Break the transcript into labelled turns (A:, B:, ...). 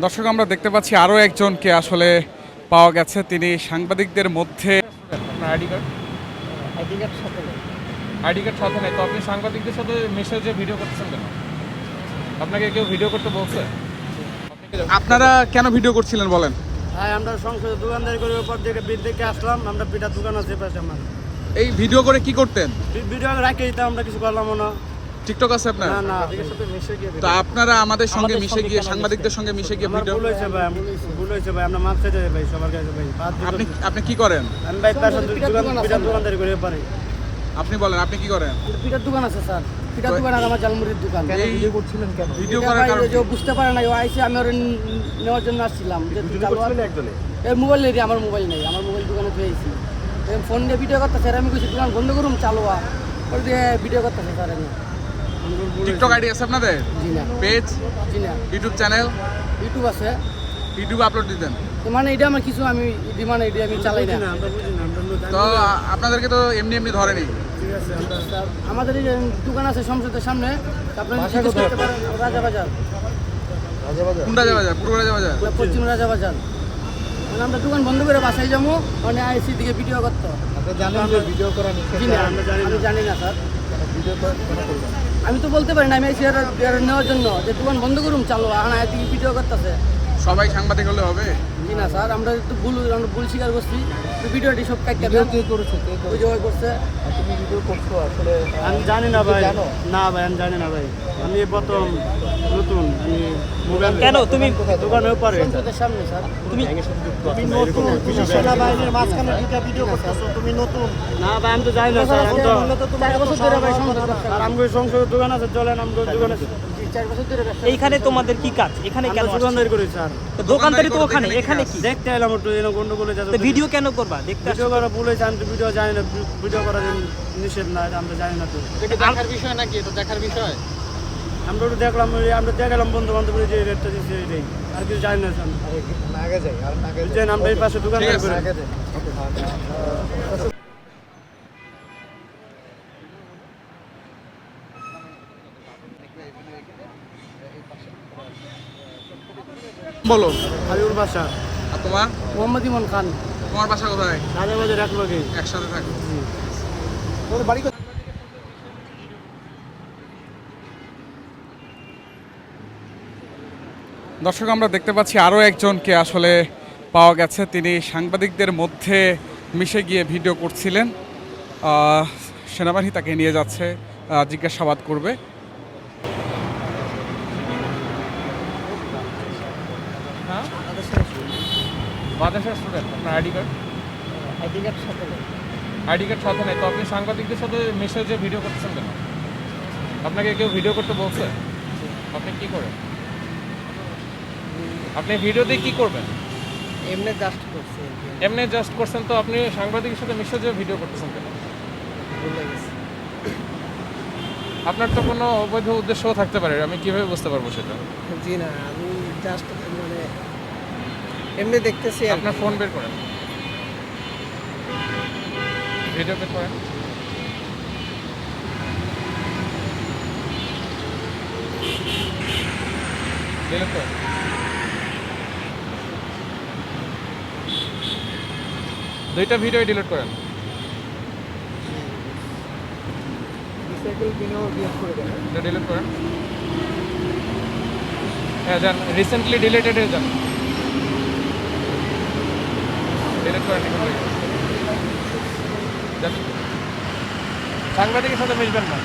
A: দর্শক আমরা দেখতে পাচ্ছি আরও একজনকে আসলে পাওয়া গেছে। তিনি সাংবাদিকদের মধ্যে
B: আপনার আইডি কার্ড সাথে নেই, তো আপনি সাংবাদিকদের সাথে মেসেজে ভিডিও করতেছেন কেন? আপনাকে কেউ ভিডিও করতে বলছে?
A: আপনারা কেন ভিডিও করছিলেন বলেন?
C: হ্যাঁ, আমরা সংসদে দোকানদারি করে উপর থেকে দেখে আসলাম। আমরা পিঠার দোকান আছে পাশে আমার।
A: এই ভিডিও করে কি করতেন?
C: ভিডিও রাখে দিতাম, আমরা কিছু করলাম না।
A: টিকটক আছে আপনার?
C: না না,
A: তো আপনারা আমাদের সঙ্গে মিশে গিয়ে সাংবাদিকদের সঙ্গে মিশে গিয়ে
C: আমার
A: ভিডিও,
C: ভুল হয়েছে ভাই, ভুল হয়েছে ভাই। আমরা মাপ চাইতে ভাই সবার কাছে ভাই।
A: আপনি কি করেন?
C: আমি ভাই পাশে পিঠার দোকানদারি করে পারি।
A: আপনি বলেন আপনি কি করেন?
C: পিঠার দোকান আছে স্যার, পিঠার দোকান আর আমার জালমুড়ির দোকান।
A: ভিডিও করছিলেন কেন? ভিডিও করার কারণ
C: যে বুঝতে পারে না, ও আইসে আমি ওর নেওয়ার জন্য আসছিলাম। যে এই মোবাইল নেই, আমার মোবাইল নেই, আমার মোবাইল দোকানে পেয়েছি। ফোন দিয়ে ভিডিও করতে স্যার, আমি কিছু দোকান বন্ধ করুন চালোয়া ওর দিয়ে ভিডিও করতেছে স্যার। আমি
A: টিকটক আইডি আছে আপনাদের?
C: জি না।
A: পেজ?
C: জি না।
A: YouTube channel?
C: ইউটিউব আছে।
A: ইউটিউবে আপলোড দিতেন?
C: তো মানে এটা আমার কিছু আমি মানে এটা আমি চালাই না।
A: তো আপনাদেরকে তো এমনি এমনি ধরেনি?
C: আমাদের এই যে দোকান আছে সংসদের সামনে, আপনার রাজাবাজার।
A: কোন রাজাবাজার? পূর্ব রাজাবাজার?
C: পশ্চিম রাজাবাজার। মানে আমরা দোকান বন্ধ করে বাসায় যাবো, মানে আইসি দিকে ভিডিও করতো।
D: ভিডিও করা
C: জি না, আমি জানি না স্যার। আমি তো বলতে পারি না, আমি আইসি নেওয়ার জন্য যে দোকান বন্ধ করুন চালো, আনা এদিকে ভিডিও করতেছে।
A: সবাই সাংবাদিক হলে হবে?
C: জি না স্যার, আমরা একটু আমরা ভুল স্বীকার করছি। ভিডিওটি সব কাটতে ওই যে করছে।
D: তুমি ভিডিও করছো আসলে
C: আমি জানি না ভাই। না ভাই, আমি জানি না ভাই। আমি প্রথম নতুন, আমি মোবাইল
B: কেন তুমি
C: দোকানের পরে সংসদের সামনে স্যার।
B: তুমি
C: নতুন সেনাবাহিনীর মাঝখানে দুইটা ভিডিও করতেছো, তুমি নতুন? না ভাই, আমি তো জানি না স্যার। আমি তো 4 বছর ধরে ভাই সংসদের সংসদের দোকান আছে, চলেন আমগো দোকানে। 4 বছর ধরে
B: এইখানে তোমাদের কি কাজ? এখানে কেন
C: দোকানদারি করি স্যার?
B: তো দোকানদারি তো ওখানে, এখানে কি?
C: দেখতে এলাম একটু এরকম গন্ডগোলে যাচ্ছে।
B: তো ভিডিও কেন করবা? দেখতে
C: ভিডিও করা ভুল হয়েছে, আমি তো ভিডিও জানি না। ভিডিও করা নিষেধ না, এটা আমরা জানি না। তো
D: দেখার বিষয় নাকি? এটা দেখার বিষয়।
C: আমরা একটু দেখলাম, আমরা দেখালাম বন্ধু বান্ধব যে রেটটা দিচ্ছে এটাই, আর কিছু জানি না স্যার।
D: আগে যাই আর আগে
C: বুঝছেন, আমরা এই পাশে দোকান করি।
D: আগে যাই।
A: বলো।
C: হাবিবুর বাসা।
A: আর তোমার?
C: মোহাম্মদ ইমন খান।
A: তোমার বাসা কোথায়?
C: রাজাবাজার একলগে।
A: একসাথে থাকো।
D: তোর বাড়ি কোথায়?
A: দর্শক আমরা দেখতে পাচ্ছি আরও একজনকে আসলে পাওয়া গেছে। তিনি সাংবাদিকদের মধ্যে মিশে গিয়ে ভিডিও করছিলেন। সেনাবাহিনী তাকে নিয়ে যাচ্ছে, জিজ্ঞাসাবাদ করবে।
B: বাংলাদেশের স্টুডেন্ট, আপনার আইডি কার্ড সাথে নেই, তো আপনি সাংবাদিকদের সাথে মেসেজে ভিডিও করতেছেন কেন? আপনাকে কেউ ভিডিও করতে বলছে? আপনি কি করেন? আপনি ভিডিও দিয়ে কি করবেন?
C: এমনি জাস্ট করছে।
B: এমনি জাস্ট করছেন, তো আপনি সাংবাদিকের সাথে মেসেজে ভিডিও করতেছেন কেন? আপনার তো কোনো অবৈধ উদ্দেশ্যও থাকতে পারে, আমি কিভাবে বুঝতে পারবো সেটা?
C: জি না, আমি জাস্ট মানে এমনি দেখতেছি।
B: আপনার ফোন বের করেন, ভিডিও বের করেন। ডিলিট করেন। দুইটা ভিডিও ডিলিট করেন। এটা ডিলিট করেন। হ্যাঁ যান, রিসেন্টলি ডিলিটেড যান, ডিলিট করেন। সাংবাদিকের সাথে মিশবেন না।